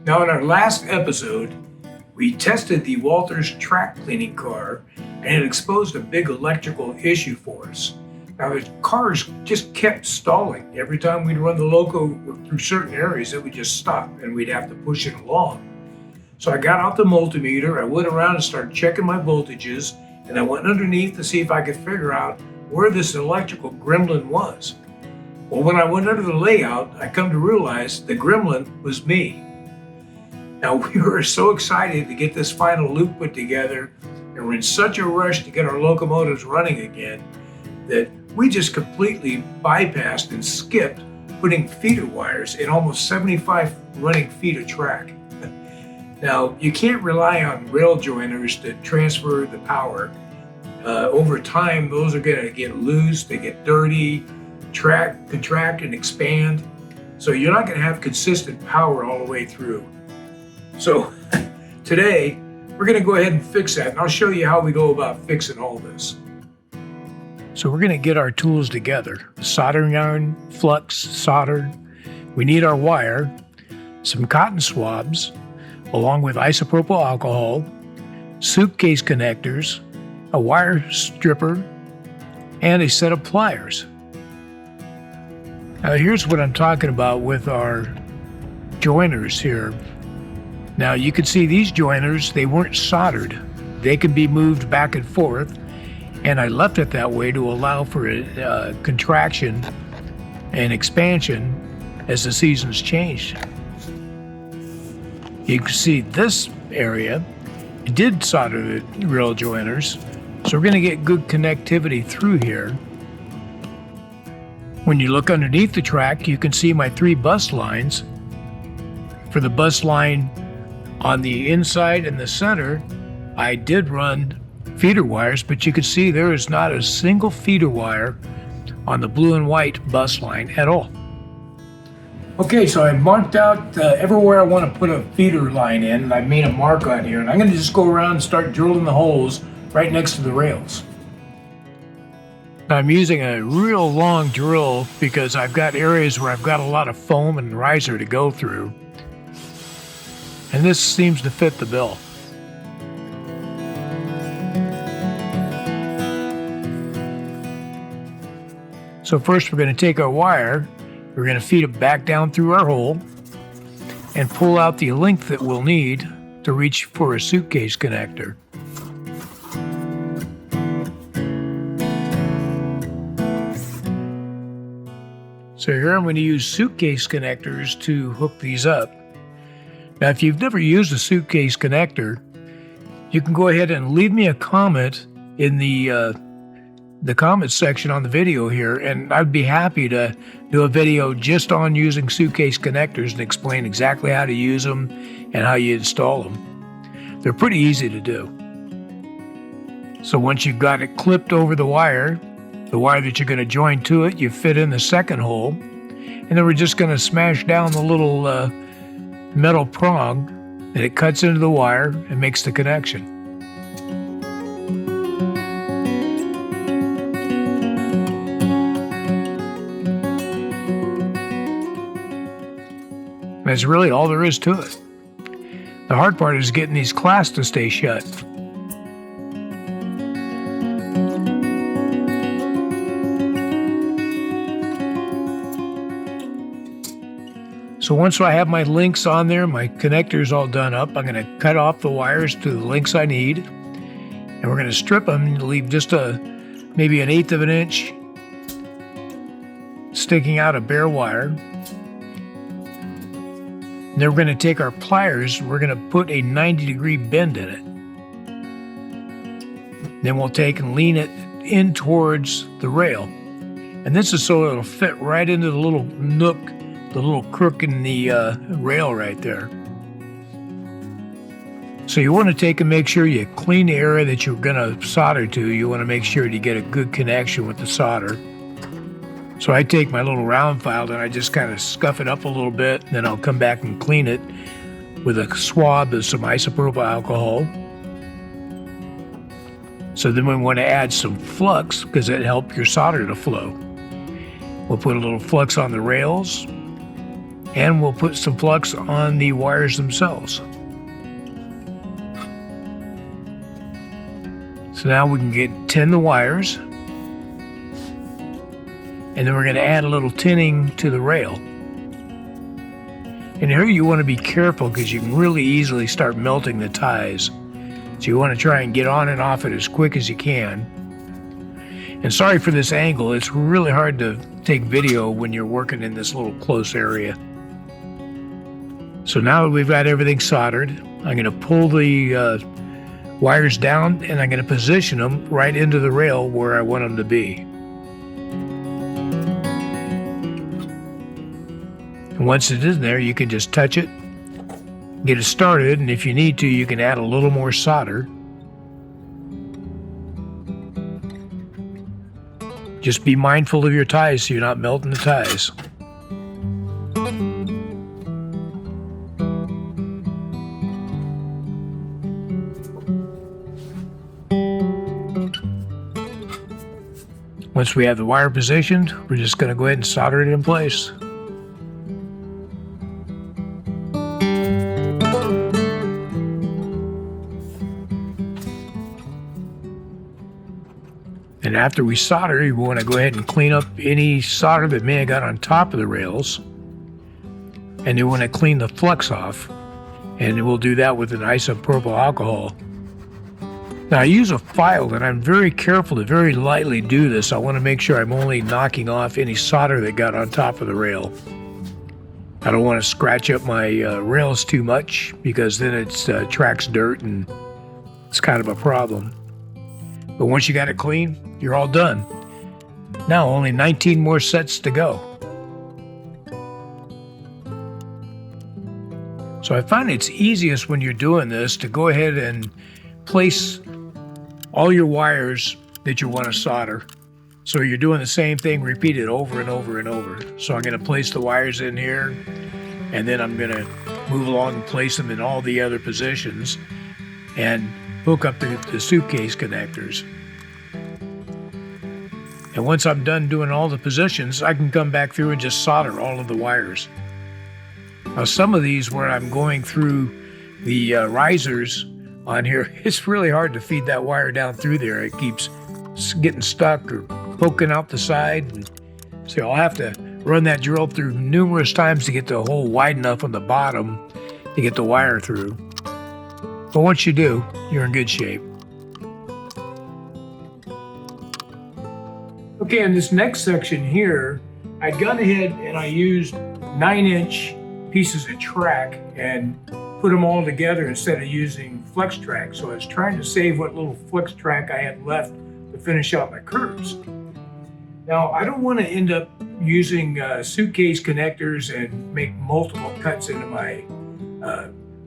Now, in our last episode, we tested the Walthers track cleaning car, and it exposed a big electrical issue for us. Now, the cars just kept stalling. Every time we'd run the loco through certain areas, it would just stop, and we'd have to push it along. So I got out the multimeter, I went around and started checking my voltages, and I went underneath to see if I could figure out where this electrical gremlin was. Well, when I went under the layout, I come to realize the gremlin was me. Now, we were so excited to get this final loop put together, and we're in such a rush to get our locomotives running again, that we just completely bypassed and skipped putting feeder wires in almost 75 running feet of track. Now, you can't rely on rail joiners to transfer the power. Over time, those are going to get loose, they get dirty, contract and expand. So you're not going to have consistent power all the way through. So today, we're going to go ahead and fix that, and I'll show you how we go about fixing all this. So we're going to get our tools together. The soldering iron, flux, soldered. We need our wire, some cotton swabs, along with isopropyl alcohol, suitcase connectors, a wire stripper, and a set of pliers. Now here's what I'm talking about with our joiners here. Now you can see these joiners, they weren't soldered. They can be moved back and forth, and I left it that way to allow for a contraction and expansion as the seasons changed. You can see this area, it did solder the rail joiners, so we're going to get good connectivity through here. When you look underneath the track, you can see my 3 bus lines. For the bus line on the inside and the center, I did run feeder wires, but you can see there is not a single feeder wire on the blue and white bus line at all. Okay, so I marked out everywhere I want to put a feeder line in, and I made a mark on here, and I'm going to just go around and start drilling the holes right next to the rails. I'm using a real long drill because I've got areas where I've got a lot of foam and riser to go through, and this seems to fit the bill. So first we're going to take our wire, we're going to feed it back down through our hole and pull out the length that we'll need to reach for a suitcase connector. So here I'm going to use suitcase connectors to hook these up. Now, if you've never used a suitcase connector, you can go ahead and leave me a comment in the comment section on the video here, and I'd be happy to do a video just on using suitcase connectors and explain exactly how to use them and how you install them. They're pretty easy to do. So once you've got it clipped over the wire that you're going to join to it, you fit in the second hole, and then we're just going to smash down the little metal prong, and it cuts into the wire and makes the connection. That's really all there is to it. The hard part is getting these clasps to stay shut. So once I have my links on there, my connectors all done up, I'm going to cut off the wires to the lengths I need, and we're going to strip them and leave just maybe 1/8 of an inch sticking out of bare wire. And then we're going to take our pliers, we're going to put a 90-degree bend in it. Then we'll take and lean it in towards the rail. And this is so it'll fit right into the little nook, the little crook in the rail right there. So you want to take and make sure you clean the area that you're going to solder to. You want to make sure you get a good connection with the solder. So I take my little round file and I just kind of scuff it up a little bit, and then I'll come back and clean it with a swab of some isopropyl alcohol. So then we want to add some flux because it helps your solder to flow. We'll put a little flux on the rails. and we'll put some flux on the wires themselves. So now we can tin the wires, and then we're going to add a little tinning to the rail. And here you want to be careful because you can really easily start melting the ties. So you want to try and get on and off it as quick as you can. And sorry for this angle, it's really hard to take video when you're working in this little close area. So now that we've got everything soldered, I'm going to pull the wires down and I'm going to position them right into the rail where I want them to be. And once it's in there, you can just touch it, get it started, and if you need to, you can add a little more solder. Just be mindful of your ties so you're not melting the ties. Once we have the wire positioned, we're just going to go ahead and solder it in place. And after we solder, you want to go ahead and clean up any solder that may have got on top of the rails. And you want to clean the flux off. And we'll do that with an isopropyl alcohol. Now I use a file and I'm very careful to very lightly do this. I want to make sure I'm only knocking off any solder that got on top of the rail. I don't want to scratch up my rails too much because then it tracks dirt and it's kind of a problem. But once you got it clean, you're all done. Now only 19 more sets to go. So I find it's easiest when you're doing this to go ahead and place all your wires that you want to solder. So you're doing the same thing repeated over and over and over. So I'm going to place the wires in here, and then I'm going to move along and place them in all the other positions and hook up the suitcase connectors. And once I'm done doing all the positions, I can come back through and just solder all of the wires. Now some of these where I'm going through the risers on here, it's really hard to feed that wire down through there. It keeps getting stuck or poking out the side. And so I'll have to run that drill through numerous times to get the hole wide enough on the bottom to get the wire through. But once you do, you're in good shape. Okay, in this next section here, I'd gone ahead and I used 9-inch pieces of track and put them all together instead of using flex track. So I was trying to save what little flex track I had left to finish out my curves. Now, I don't want to end up using suitcase connectors and make multiple cuts into my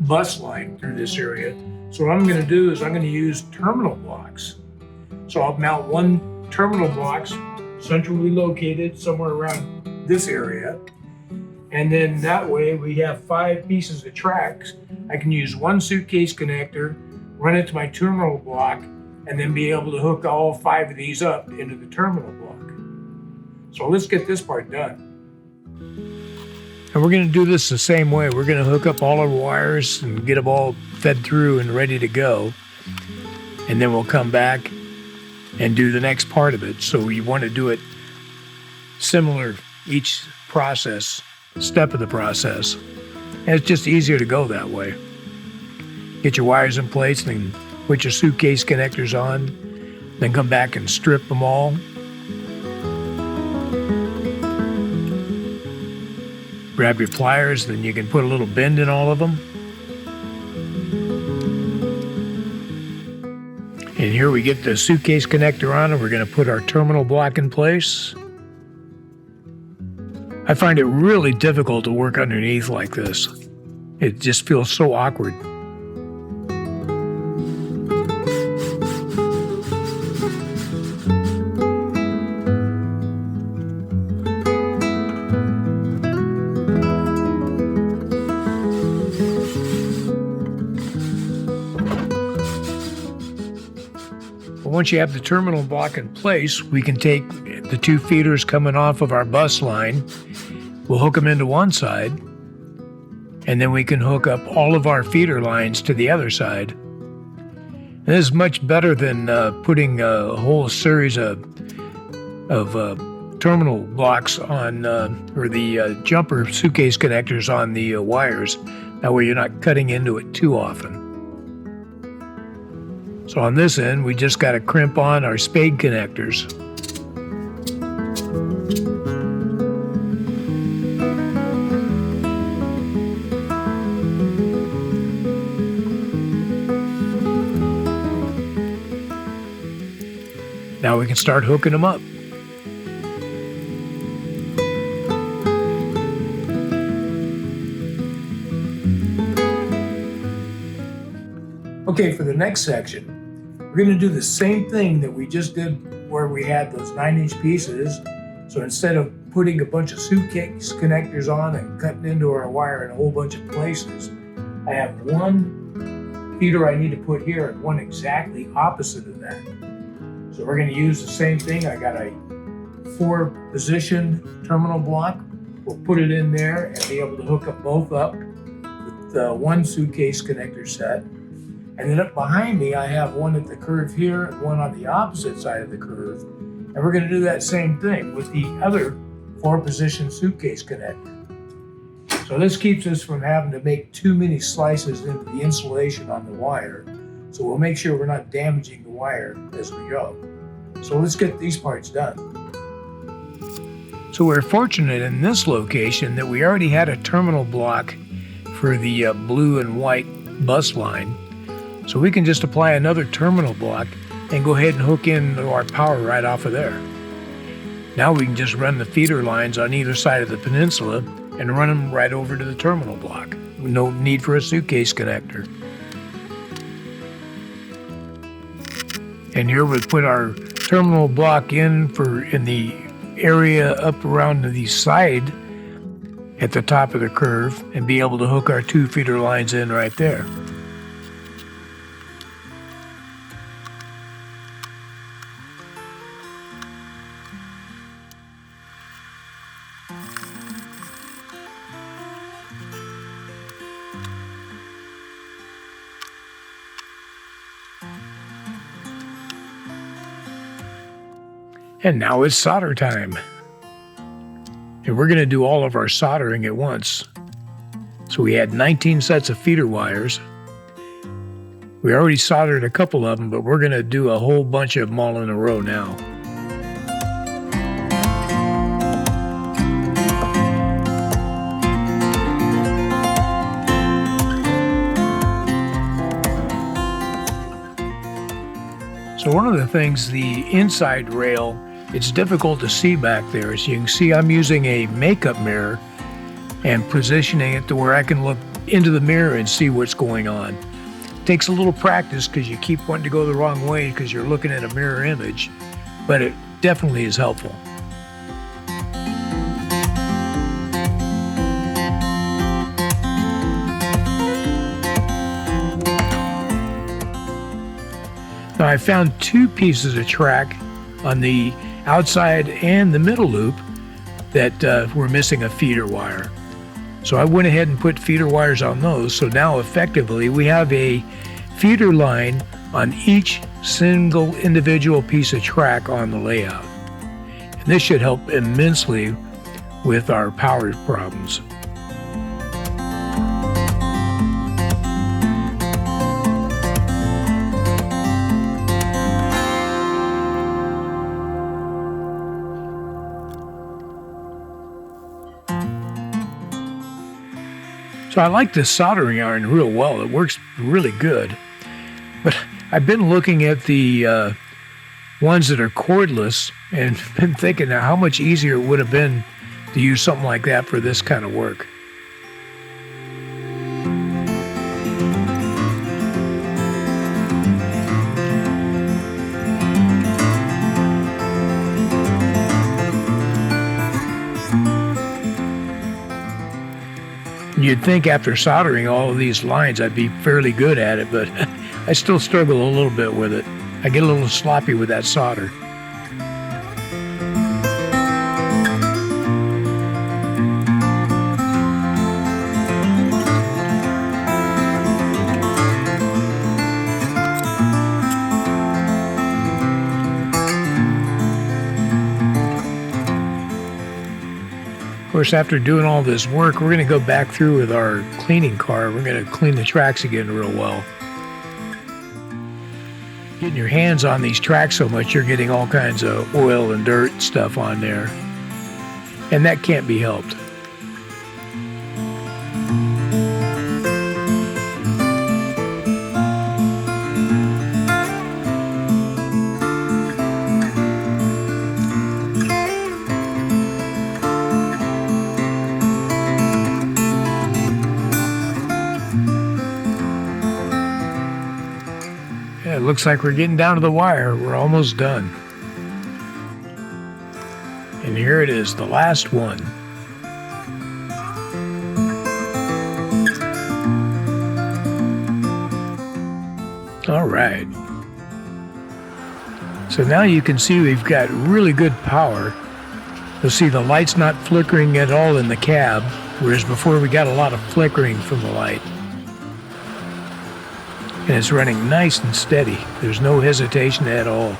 bus line through this area. So what I'm going to do is I'm going to use terminal blocks. So I'll mount one terminal block centrally located somewhere around this area. And then that way we have 5 pieces of tracks. I can use one suitcase connector, run it to my terminal block, and then be able to hook all 5 of these up into the terminal block. So let's get this part done. And we're going to do this the same way. We're going to hook up all our wires and get them all fed through and ready to go. And then we'll come back and do the next part of it. So you want to do it similar each step of the process. And it's just easier to go that way. Get your wires in place and put your suitcase connectors on, then come back and strip them all. Grab your pliers, then you can put a little bend in all of them. And here we get the suitcase connector on, and we're going to put our terminal block in place. I find it really difficult to work underneath like this. It just feels so awkward. Once you have the terminal block in place, we can take the 2 feeders coming off of our bus line. We'll hook them into one side, and then we can hook up all of our feeder lines to the other side. And this is much better than putting a whole series of terminal blocks on, or the jumper suitcase connectors on the wires. That way you're not cutting into it too often. So on this end, we just got to crimp on our spade connectors. Now we can start hooking them up. Okay, for the next section, we're going to do the same thing that we just did where we had those 9-inch pieces. So instead of putting a bunch of suitcase connectors on and cutting into our wire in a whole bunch of places, I have one feeder I need to put here and one exactly opposite of that. So we're going to use the same thing. I got a 4-position terminal block. We'll put it in there and be able to hook up both up with one suitcase connector set. And then up behind me, I have one at the curve here and one on the opposite side of the curve. And we're going to do that same thing with the other 4-position suitcase connector. So this keeps us from having to make too many slices into the insulation on the wire. So we'll make sure we're not damaging the wire as we go. So let's get these parts done. So we're fortunate in this location that we already had a terminal block for the blue and white bus line. So we can just apply another terminal block and go ahead and hook in our power right off of there. Now we can just run the feeder lines on either side of the peninsula and run them right over to the terminal block. No need for a suitcase connector. And here we put our terminal block in the area up around the side at the top of the curve and be able to hook our 2 feeder lines in right there. And now it's solder time. And we're going to do all of our soldering at once. So we had 19 sets of feeder wires. We already soldered a couple of them, but we're going to do a whole bunch of them all in a row now. So one of the things, the inside rail, it's difficult to see back there. As you can see, I'm using a makeup mirror and positioning it to where I can look into the mirror and see what's going on. It takes a little practice because you keep wanting to go the wrong way because you're looking at a mirror image, but it definitely is helpful. Now I found 2 pieces of track on the outside and the middle loop that were missing a feeder wire. So I went ahead and put feeder wires on those. So now effectively we have a feeder line on each single individual piece of track on the layout. And this should help immensely with our power problems. So I like this soldering iron real well. It works really good. But I've been looking at the ones that are cordless and been thinking now how much easier it would have been to use something like that for this kind of work. You'd think after soldering all of these lines I'd be fairly good at it, but I still struggle a little bit with it. I get a little sloppy with that solder. course, after doing all this work, we're going to go back through with our cleaning car. We're going to clean the tracks again real well. Getting your hands on these tracks so much, you're getting all kinds of oil and dirt stuff on there. And that can't be helped. Yeah, it looks like we're getting down to the wire. We're almost done. And here it is, the last one. All right. So now you can see we've got really good power. You'll see the light's not flickering at all in the cab, whereas before we got a lot of flickering from the light. And it's running nice and steady. There's no hesitation at all.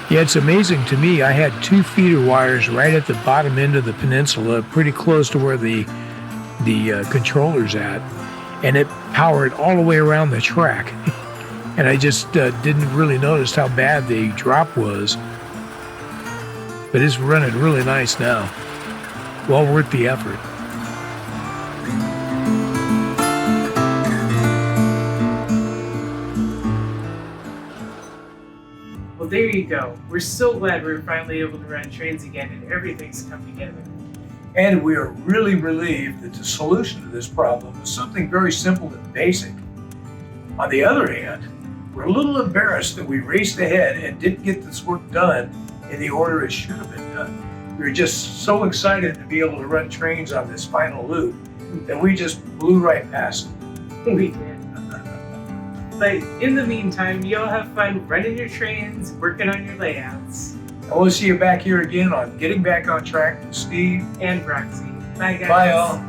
Yeah, it's amazing to me. I had 2 feeder wires right at the bottom end of the peninsula, pretty close to where the controller's at, and it powered all the way around the track. And I just didn't really notice how bad the drop was. But it's running really nice now. Well worth the effort. Well, there you go. We're so glad we're finally able to run trains again and everything's come together. And we are really relieved that the solution to this problem is something very simple and basic. On the other hand, we're a little embarrassed that we raced ahead and didn't get this work done in the order it should have been done. We were just so excited to be able to run trains on this final loop that we just blew right past it. We did. But in the meantime, you all have fun running your trains, working on your layouts. And we'll see you back here again on Getting Back on Track with Steve and Roxy. Bye, guys. Bye, all.